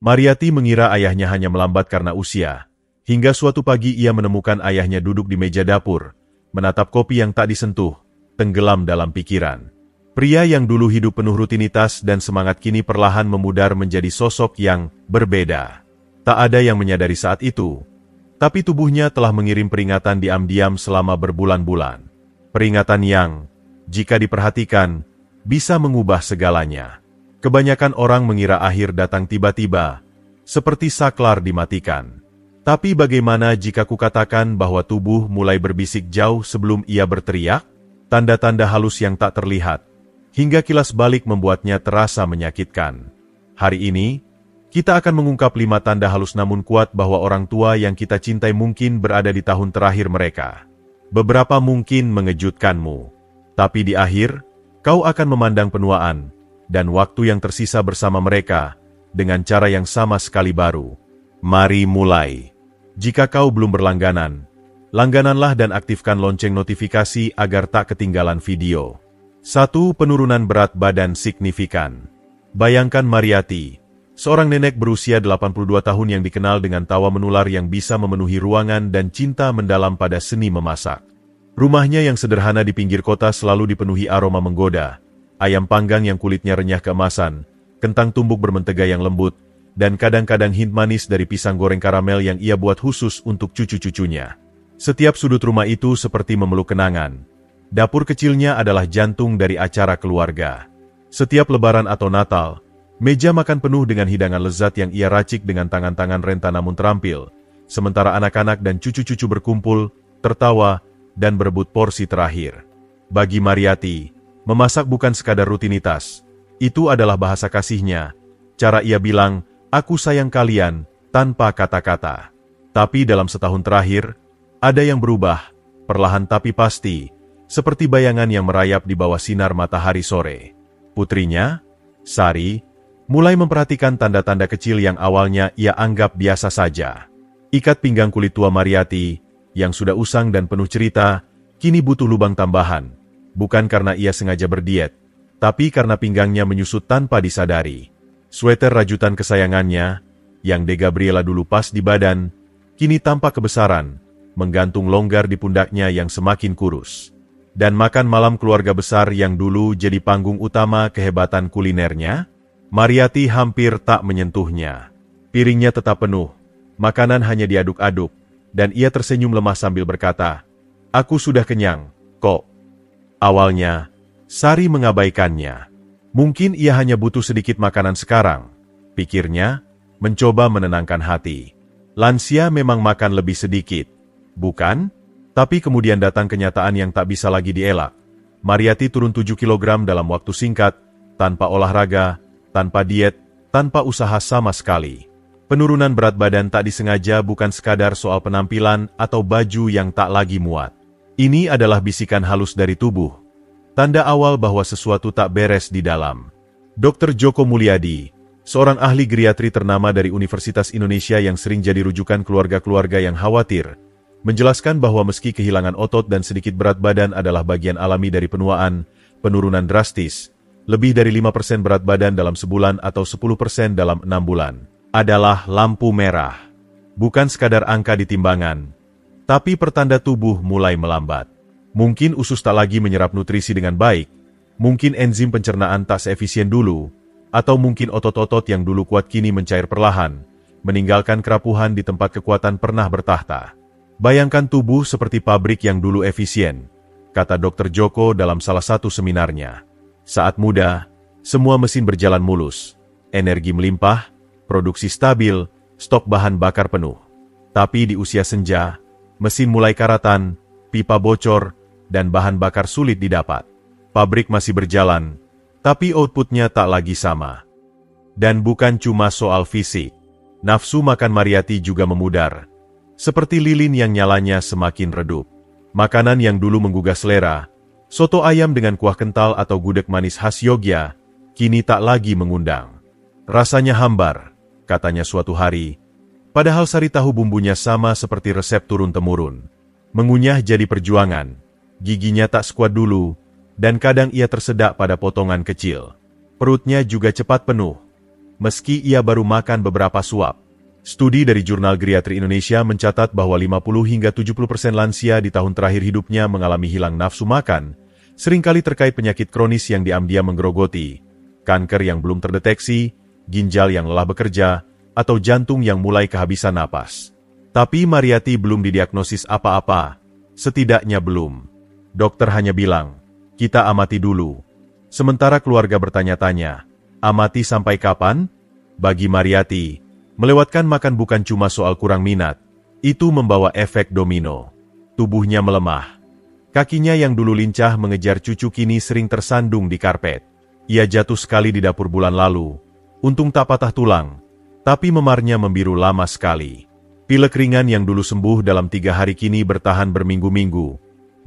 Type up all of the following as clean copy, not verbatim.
Mariyati mengira ayahnya hanya melambat karena usia. Hingga suatu pagi ia menemukan ayahnya duduk di meja dapur, menatap kopi yang tak disentuh, tenggelam dalam pikiran. Pria yang dulu hidup penuh rutinitas dan semangat kini perlahan memudar menjadi sosok yang berbeda. Tak ada yang menyadari saat itu, tapi tubuhnya telah mengirim peringatan diam-diam selama berbulan-bulan. Peringatan yang, jika diperhatikan, bisa mengubah segalanya. Kebanyakan orang mengira akhir datang tiba-tiba, seperti saklar dimatikan. Tapi bagaimana jika kukatakan bahwa tubuh mulai berbisik jauh sebelum ia berteriak? Tanda-tanda halus yang tak terlihat, hingga kilas balik membuatnya terasa menyakitkan. Hari ini, kita akan mengungkap 5 tanda halus namun kuat bahwa orang tua yang kita cintai mungkin berada di tahun terakhir mereka. Beberapa mungkin mengejutkanmu, tapi di akhir, kau akan memandang penuaan dan waktu yang tersisa bersama mereka dengan cara yang sama sekali baru. Mari mulai. Jika kau belum berlangganan, langgananlah dan aktifkan lonceng notifikasi agar tak ketinggalan video. 1. Penurunan berat badan signifikan. Bayangkan Mariyati, seorang nenek berusia 82 tahun yang dikenal dengan tawa menular yang bisa memenuhi ruangan dan cinta mendalam pada seni memasak. Rumahnya yang sederhana di pinggir kota selalu dipenuhi aroma menggoda, ayam panggang yang kulitnya renyah keemasan, kentang tumbuk bermentega yang lembut, dan kadang-kadang hint manis dari pisang goreng karamel yang ia buat khusus untuk cucu-cucunya. Setiap sudut rumah itu seperti memeluk kenangan. Dapur kecilnya adalah jantung dari acara keluarga. Setiap lebaran atau Natal, meja makan penuh dengan hidangan lezat yang ia racik dengan tangan-tangan renta namun terampil, sementara anak-anak dan cucu-cucu berkumpul, tertawa, dan berebut porsi terakhir. Bagi Mariyati, memasak bukan sekadar rutinitas. Itu adalah bahasa kasihnya. Cara ia bilang, "Aku sayang kalian," tanpa kata-kata. Tapi dalam setahun terakhir, ada yang berubah, perlahan tapi pasti, seperti bayangan yang merayap di bawah sinar matahari sore. Putrinya, Sari, mulai memperhatikan tanda-tanda kecil yang awalnya ia anggap biasa saja. Ikat pinggang kulit tua Mariyati, yang sudah usang dan penuh cerita, kini butuh lubang tambahan. Bukan karena ia sengaja berdiet, tapi karena pinggangnya menyusut tanpa disadari. Sweater rajutan kesayangannya, yang De Gabriela dulu pas di badan, kini tampak kebesaran, menggantung longgar di pundaknya yang semakin kurus. Dan makan malam keluarga besar yang dulu jadi panggung utama kehebatan kulinernya, Mariyati hampir tak menyentuhnya. Piringnya tetap penuh, makanan hanya diaduk-aduk, dan ia tersenyum lemah sambil berkata, "Aku sudah kenyang, kok." Awalnya, Sari mengabaikannya. Mungkin ia hanya butuh sedikit makanan sekarang, pikirnya, mencoba menenangkan hati. Lansia memang makan lebih sedikit, bukan? Tapi kemudian datang kenyataan yang tak bisa lagi dielak. Mariyati turun 7 kilogram dalam waktu singkat, tanpa olahraga, tanpa diet, tanpa usaha sama sekali. Penurunan berat badan tak disengaja bukan sekadar soal penampilan atau baju yang tak lagi muat. Ini adalah bisikan halus dari tubuh. Tanda awal bahwa sesuatu tak beres di dalam. Dr. Joko Mulyadi, seorang ahli geriatri ternama dari Universitas Indonesia yang sering jadi rujukan keluarga-keluarga yang khawatir, menjelaskan bahwa meski kehilangan otot dan sedikit berat badan adalah bagian alami dari penuaan, penurunan drastis, lebih dari 5% berat badan dalam sebulan atau 10% dalam 6 bulan, adalah lampu merah. Bukan sekadar angka di timbangan, tapi pertanda tubuh mulai melambat. Mungkin usus tak lagi menyerap nutrisi dengan baik, mungkin enzim pencernaan tak seefisien dulu, atau mungkin otot-otot yang dulu kuat kini mencair perlahan, meninggalkan kerapuhan di tempat kekuatan pernah bertahta. Bayangkan tubuh seperti pabrik yang dulu efisien, kata Dr. Joko dalam salah satu seminarnya. Saat muda, semua mesin berjalan mulus, energi melimpah, produksi stabil, stok bahan bakar penuh. Tapi di usia senja, mesin mulai karatan, pipa bocor, dan bahan bakar sulit didapat. Pabrik masih berjalan, tapi outputnya tak lagi sama. Dan bukan cuma soal fisik. Nafsu makan Mariyati juga memudar. Seperti lilin yang nyalanya semakin redup. Makanan yang dulu menggugah selera, soto ayam dengan kuah kental atau gudeg manis khas Yogya, kini tak lagi mengundang. Rasanya hambar, katanya suatu hari. Padahal sari tahu bumbunya sama seperti resep turun-temurun. Mengunyah jadi perjuangan, giginya tak sekuat dulu, dan kadang ia tersedak pada potongan kecil. Perutnya juga cepat penuh. meski ia baru makan beberapa suap. Studi dari Jurnal Geriatri Indonesia mencatat bahwa 50 hingga 70% lansia di tahun terakhir hidupnya mengalami hilang nafsu makan, seringkali terkait penyakit kronis yang diam-diam menggerogoti, kanker yang belum terdeteksi, ginjal yang lelah bekerja, atau jantung yang mulai kehabisan napas. Tapi Mariyati belum didiagnosis apa-apa, setidaknya belum. Dokter hanya bilang, kita amati dulu. Sementara keluarga bertanya-tanya, amati sampai kapan? Bagi Mariyati, melewatkan makan bukan cuma soal kurang minat, itu membawa efek domino. Tubuhnya melemah. Kakinya yang dulu lincah mengejar cucu kini sering tersandung di karpet. Ia jatuh sekali di dapur bulan lalu. Untung tak patah tulang, tapi memarnya membiru lama sekali. Pilek ringan yang dulu sembuh dalam 3 hari kini bertahan berminggu-minggu,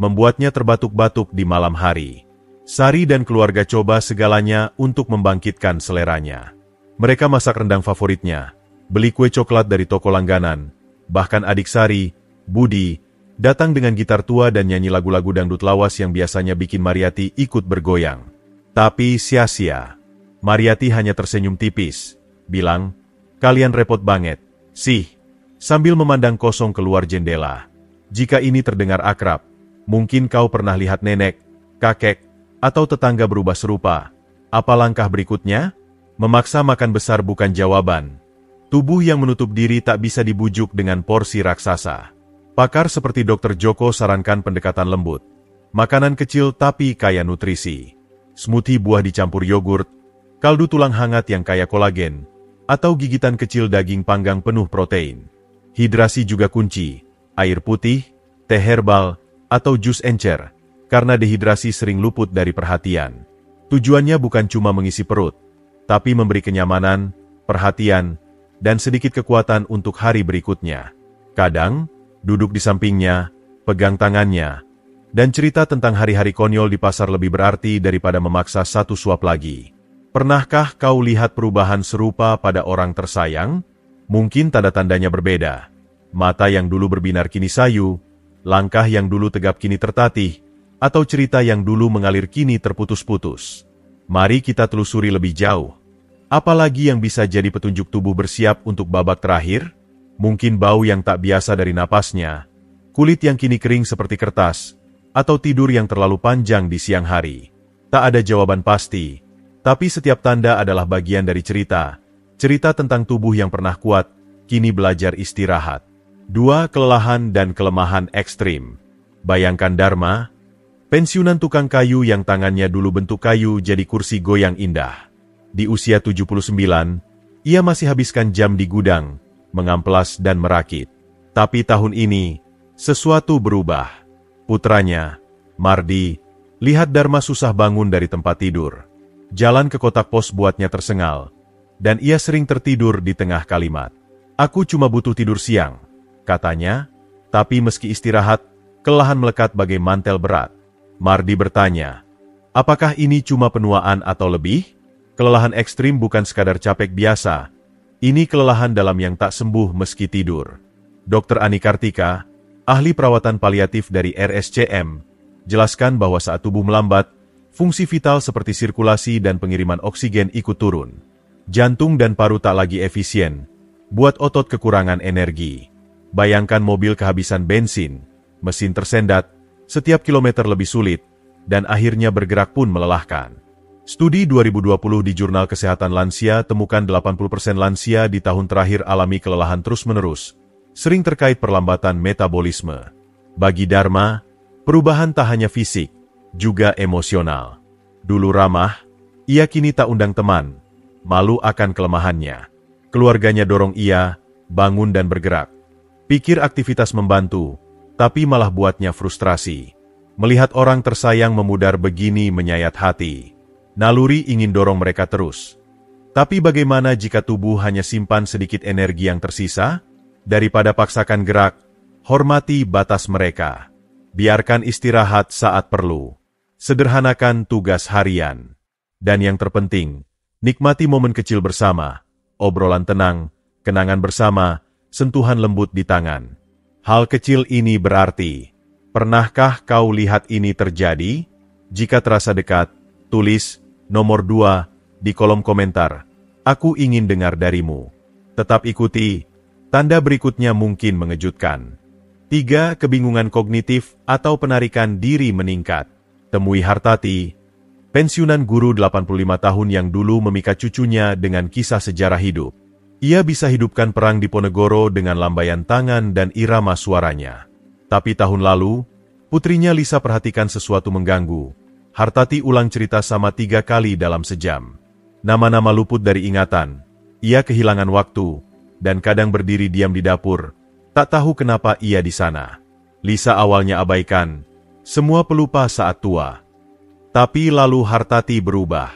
membuatnya terbatuk-batuk di malam hari. Sari dan keluarga coba segalanya untuk membangkitkan seleranya. Mereka masak rendang favoritnya, beli kue coklat dari toko langganan, bahkan adik Sari, Budi, datang dengan gitar tua dan nyanyi lagu-lagu dangdut lawas yang biasanya bikin Mariyati ikut bergoyang. Tapi sia-sia. Mariyati hanya tersenyum tipis, bilang, kalian repot banget, sih. Sambil memandang kosong keluar jendela. Jika ini terdengar akrab, mungkin kau pernah lihat nenek, kakek, atau tetangga berubah serupa. Apa langkah berikutnya? Memaksa makan besar bukan jawaban. Tubuh yang menutup diri tak bisa dibujuk dengan porsi raksasa. Pakar seperti Dr. Joko sarankan pendekatan lembut. Makanan kecil tapi kaya nutrisi. Smoothie buah dicampur yogurt, kaldu tulang hangat yang kaya kolagen, atau gigitan kecil daging panggang penuh protein. Hidrasi juga kunci, air putih, teh herbal, atau jus encer, karena dehidrasi sering luput dari perhatian. Tujuannya bukan cuma mengisi perut, tapi memberi kenyamanan, perhatian, dan sedikit kekuatan untuk hari berikutnya. Kadang, duduk di sampingnya, pegang tangannya, dan cerita tentang hari-hari konyol di pasar lebih berarti daripada memaksa satu suap lagi. Pernahkah kau lihat perubahan serupa pada orang tersayang? Mungkin tanda-tandanya berbeda. Mata yang dulu berbinar kini sayu, langkah yang dulu tegap kini tertatih, atau cerita yang dulu mengalir kini terputus-putus. Mari kita telusuri lebih jauh. Apalagi yang bisa jadi petunjuk tubuh bersiap untuk babak terakhir? Mungkin bau yang tak biasa dari napasnya, kulit yang kini kering seperti kertas, atau tidur yang terlalu panjang di siang hari. Tak ada jawaban pasti, tapi setiap tanda adalah bagian dari cerita. Cerita tentang tubuh yang pernah kuat, kini belajar istirahat. 2. Kelelahan dan kelemahan ekstrim. Bayangkan Dharma, pensiunan tukang kayu yang tangannya dulu bentuk kayu jadi kursi goyang indah. Di usia 79, ia masih habiskan jam di gudang, mengamplas dan merakit. Tapi tahun ini, sesuatu berubah. Putranya, Mardi, lihat Dharma susah bangun dari tempat tidur. Jalan ke kotak pos buatnya tersengal. Dan ia sering tertidur di tengah kalimat. Aku cuma butuh tidur siang, katanya, tapi meski istirahat, kelelahan melekat bagai mantel berat. Mardi bertanya, apakah ini cuma penuaan atau lebih? Kelelahan ekstrim bukan sekadar capek biasa, ini kelelahan dalam yang tak sembuh meski tidur. Dr. Ani Kartika, ahli perawatan paliatif dari RSCM, jelaskan bahwa saat tubuh melambat, fungsi vital seperti sirkulasi dan pengiriman oksigen ikut turun. Jantung dan paru tak lagi efisien, buat otot kekurangan energi. Bayangkan mobil kehabisan bensin, mesin tersendat, setiap kilometer lebih sulit, dan akhirnya bergerak pun melelahkan. Studi 2020 di Jurnal Kesehatan Lansia temukan 80% lansia di tahun terakhir alami kelelahan terus-menerus, sering terkait perlambatan metabolisme. Bagi Dharma, perubahan tak hanya fisik, juga emosional. Dulu ramah, ia kini tak undang teman. Malu akan kelemahannya. Keluarganya dorong ia, bangun dan bergerak. Pikir aktivitas membantu, tapi malah buatnya frustrasi. Melihat orang tersayang memudar begini menyayat hati. Naluri ingin dorong mereka terus. Tapi bagaimana jika tubuh hanya simpan sedikit energi yang tersisa? Daripada paksakan gerak, hormati batas mereka. Biarkan istirahat saat perlu. Sederhanakan tugas harian. Dan yang terpenting, nikmati momen kecil bersama, obrolan tenang, kenangan bersama, sentuhan lembut di tangan. Hal kecil ini berarti. Pernahkah kau lihat ini terjadi? Jika terasa dekat, tulis nomor 2 di kolom komentar. Aku ingin dengar darimu. Tetap ikuti. Tanda berikutnya mungkin mengejutkan. 3. Kebingungan kognitif atau penarikan diri meningkat. Temui Hartati, pensiunan guru 85 tahun yang dulu memikat cucunya dengan kisah sejarah hidup. Ia bisa hidupkan perang di Ponegoro dengan lambaian tangan dan irama suaranya. Tapi tahun lalu, putrinya Lisa perhatikan sesuatu mengganggu. Hartati ulang cerita sama 3 kali dalam sejam. Nama-nama luput dari ingatan. Ia kehilangan waktu, dan kadang berdiri diam di dapur. Tak tahu kenapa ia di sana. Lisa awalnya abaikan. Semua pelupa saat tua. Tapi lalu Hartati berubah.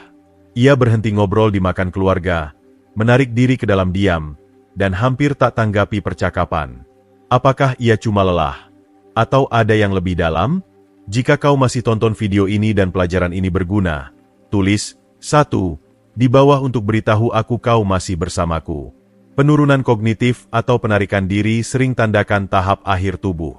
Ia berhenti ngobrol di makan keluarga, menarik diri ke dalam diam, dan hampir tak tanggapi percakapan. Apakah ia cuma lelah? Atau ada yang lebih dalam? Jika kau masih tonton video ini dan pelajaran ini berguna, tulis 1 di bawah untuk beritahu aku kau masih bersamaku. Penurunan kognitif atau penarikan diri sering tandakan tahap akhir tubuh.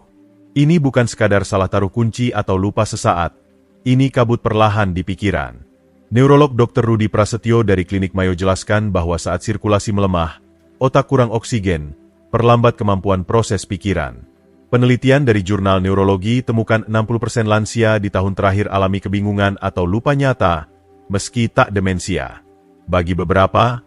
Ini bukan sekadar salah taruh kunci atau lupa sesaat. Ini kabut perlahan di pikiran. Neurolog Dr. Rudi Prasetyo dari Klinik Mayo jelaskan bahwa saat sirkulasi melemah, otak kurang oksigen, perlambat kemampuan proses pikiran. Penelitian dari jurnal neurologi temukan 60% lansia di tahun terakhir alami kebingungan atau lupa nyata, meski tak demensia. Bagi beberapa,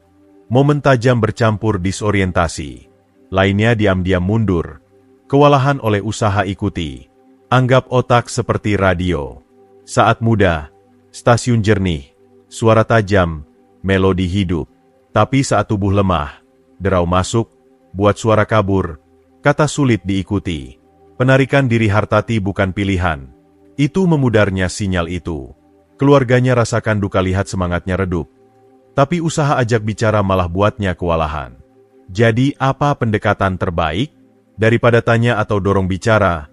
momen tajam bercampur disorientasi. Lainnya diam-diam mundur, kewalahan oleh usaha ikuti. Anggap otak seperti radio. Saat muda, stasiun jernih, suara tajam, melodi hidup. Tapi saat tubuh lemah, derau masuk, buat suara kabur, kata sulit diikuti. Penarikan diri Hartati bukan pilihan. Itu memudarnya sinyal itu. Keluarganya rasakan duka lihat semangatnya redup. Tapi usaha ajak bicara malah buatnya kewalahan. Jadi apa pendekatan terbaik? Daripada tanya atau dorong bicara,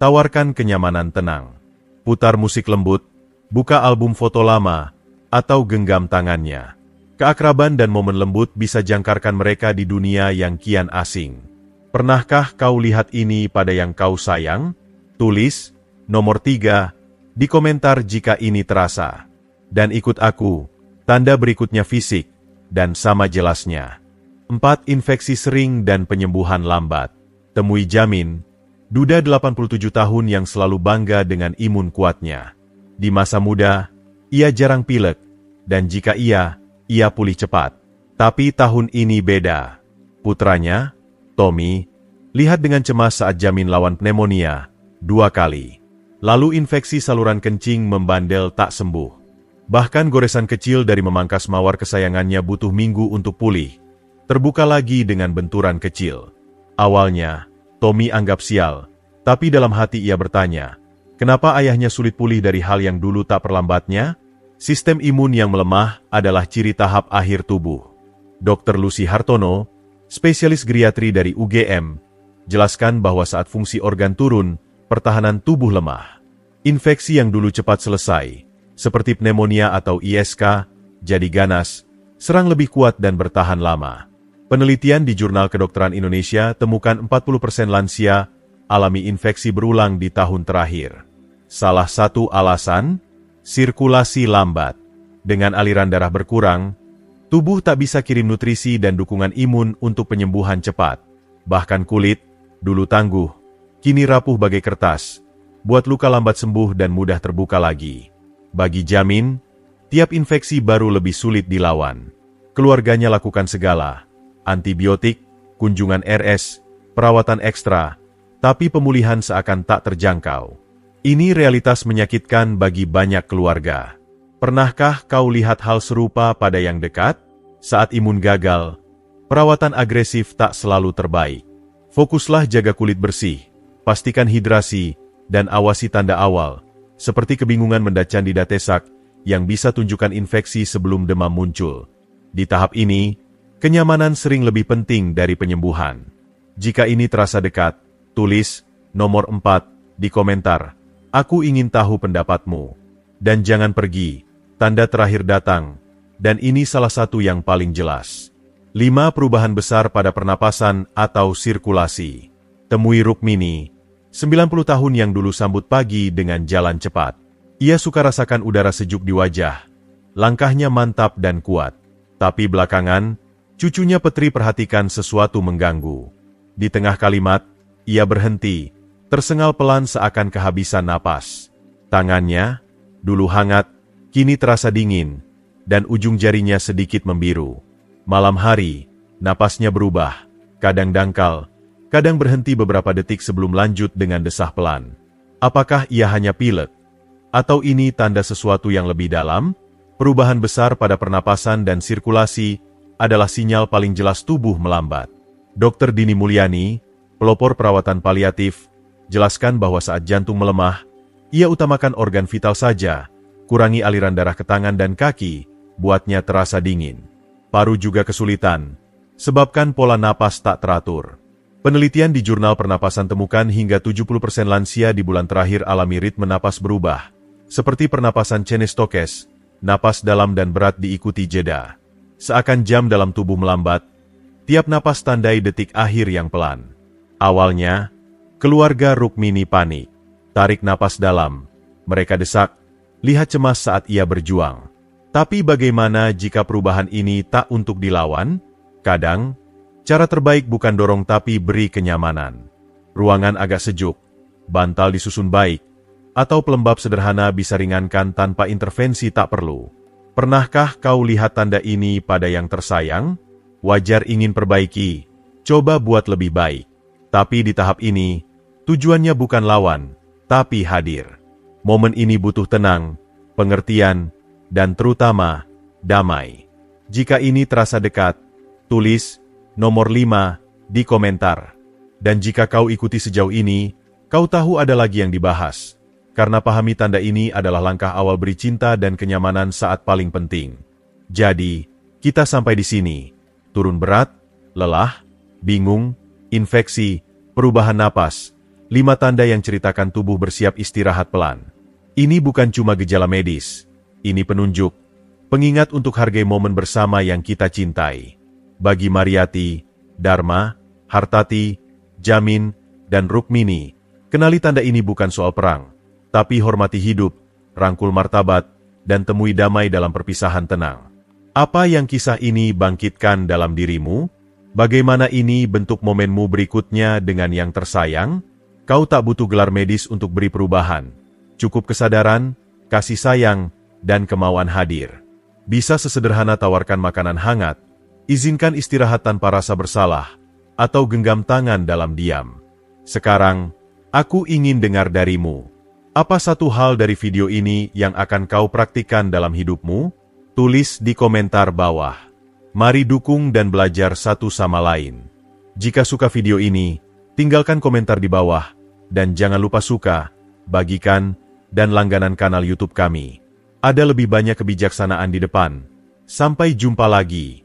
tawarkan kenyamanan tenang. Putar musik lembut, buka album foto lama, atau genggam tangannya. Keakraban dan momen lembut bisa jangkarkan mereka di dunia yang kian asing. Pernahkah kau lihat ini pada yang kau sayang? Tulis, nomor 3, di komentar jika ini terasa. Dan ikut aku. Tanda berikutnya fisik, dan sama jelasnya. 4. Infeksi sering dan penyembuhan lambat. Temui Jamin, duda 87 tahun yang selalu bangga dengan imun kuatnya. Di masa muda, ia jarang pilek, dan jika ia pulih cepat. Tapi tahun ini beda. Putranya, Tommy, lihat dengan cemas saat Jamin lawan pneumonia 2 kali. Lalu infeksi saluran kencing membandel tak sembuh. Bahkan goresan kecil dari memangkas mawar kesayangannya butuh minggu untuk pulih. Terbuka lagi dengan benturan kecil. Awalnya, Tommy anggap sial, tapi dalam hati ia bertanya, kenapa ayahnya sulit pulih dari hal yang dulu tak perlambatnya? Sistem imun yang melemah adalah ciri tahap akhir tubuh. Dr. Lucy Hartono, spesialis geriatri dari UGM, jelaskan bahwa saat fungsi organ turun, pertahanan tubuh lemah. Infeksi yang dulu cepat selesai, seperti pneumonia atau ISK, jadi ganas, serang lebih kuat dan bertahan lama. Penelitian di Jurnal Kedokteran Indonesia temukan 40% lansia alami infeksi berulang di tahun terakhir. Salah satu alasan, sirkulasi lambat. Dengan aliran darah berkurang, tubuh tak bisa kirim nutrisi dan dukungan imun untuk penyembuhan cepat. Bahkan kulit, dulu tangguh, kini rapuh bagai kertas, buat luka lambat sembuh dan mudah terbuka lagi. Bagi Jamin, tiap infeksi baru lebih sulit dilawan. Keluarganya lakukan segala, antibiotik, kunjungan RS, perawatan ekstra, tapi pemulihan seakan tak terjangkau. Ini realitas menyakitkan bagi banyak keluarga. Pernahkah kau lihat hal serupa pada yang dekat? Saat imun gagal, perawatan agresif tak selalu terbaik. Fokuslah jaga kulit bersih, pastikan hidrasi, dan awasi tanda awal, seperti kebingungan menda candida tesak yang bisa tunjukkan infeksi sebelum demam muncul. Di tahap ini, kenyamanan sering lebih penting dari penyembuhan. Jika ini terasa dekat, tulis nomor 4 di komentar. Aku ingin tahu pendapatmu. Dan jangan pergi, tanda terakhir datang, dan ini salah satu yang paling jelas. 5 perubahan besar pada pernapasan atau sirkulasi. Temui Rukmini, 90 tahun yang dulu sambut pagi dengan jalan cepat. Ia suka rasakan udara sejuk di wajah. Langkahnya mantap dan kuat. Tapi belakangan, cucunya Petri perhatikan sesuatu mengganggu. Di tengah kalimat, ia berhenti, tersengal pelan seakan kehabisan napas. Tangannya, dulu hangat, kini terasa dingin, dan ujung jarinya sedikit membiru. Malam hari, napasnya berubah, kadang dangkal, kadang berhenti beberapa detik sebelum lanjut dengan desah pelan. Apakah ia hanya pilek? Atau ini tanda sesuatu yang lebih dalam? Perubahan besar pada pernapasan dan sirkulasi adalah sinyal paling jelas tubuh melambat. Dr. Dini Mulyani, pelopor perawatan paliatif, jelaskan bahwa saat jantung melemah, ia utamakan organ vital saja, kurangi aliran darah ke tangan dan kaki, buatnya terasa dingin. Paru juga kesulitan, sebabkan pola napas tak teratur. Penelitian di jurnal pernapasan temukan hingga 70% lansia di bulan terakhir alami ritme napas berubah, seperti pernapasan Chenestokes, napas dalam dan berat diikuti jeda. Seakan jam dalam tubuh melambat, tiap napas tandai detik akhir yang pelan. Awalnya, keluarga Rukmini panik, tarik napas dalam, mereka desak, lihat cemas saat ia berjuang. Tapi bagaimana jika perubahan ini tak untuk dilawan? Kadang, cara terbaik bukan dorong tapi beri kenyamanan. Ruangan agak sejuk, bantal disusun baik, atau pelembab sederhana bisa ringankan tanpa intervensi tak perlu. Pernahkah kau lihat tanda ini pada yang tersayang? Wajar ingin perbaiki, coba buat lebih baik. Tapi di tahap ini, tujuannya bukan lawan, tapi hadir. Momen ini butuh tenang, pengertian, dan terutama, damai. Jika ini terasa dekat, tulis nomor 5 di komentar. Dan jika kau ikuti sejauh ini, kau tahu ada lagi yang dibahas. Karena pahami tanda ini adalah langkah awal beri cinta dan kenyamanan saat paling penting. Jadi, kita sampai di sini. Turun berat, lelah, bingung, infeksi, perubahan napas. 5 tanda yang ceritakan tubuh bersiap istirahat pelan. Ini bukan cuma gejala medis. Ini penunjuk, pengingat untuk hargai momen bersama yang kita cintai. Bagi Mariyati, Dharma, Hartati, Jamin, dan Rukmini, kenali tanda ini bukan soal perang, tapi hormati hidup, rangkul martabat, dan temui damai dalam perpisahan tenang. Apa yang kisah ini bangkitkan dalam dirimu? Bagaimana ini bentuk momenmu berikutnya dengan yang tersayang? Kau tak butuh gelar medis untuk beri perubahan. Cukup kesadaran, kasih sayang, dan kemauan hadir. Bisa sesederhana tawarkan makanan hangat, izinkan istirahat tanpa rasa bersalah, atau genggam tangan dalam diam. Sekarang, aku ingin dengar darimu. Apa satu hal dari video ini yang akan kau praktikkan dalam hidupmu? Tulis di komentar bawah. Mari dukung dan belajar satu sama lain. Jika suka video ini, tinggalkan komentar di bawah, dan jangan lupa suka, bagikan, dan langganan kanal YouTube kami. Ada lebih banyak kebijaksanaan di depan. Sampai jumpa lagi.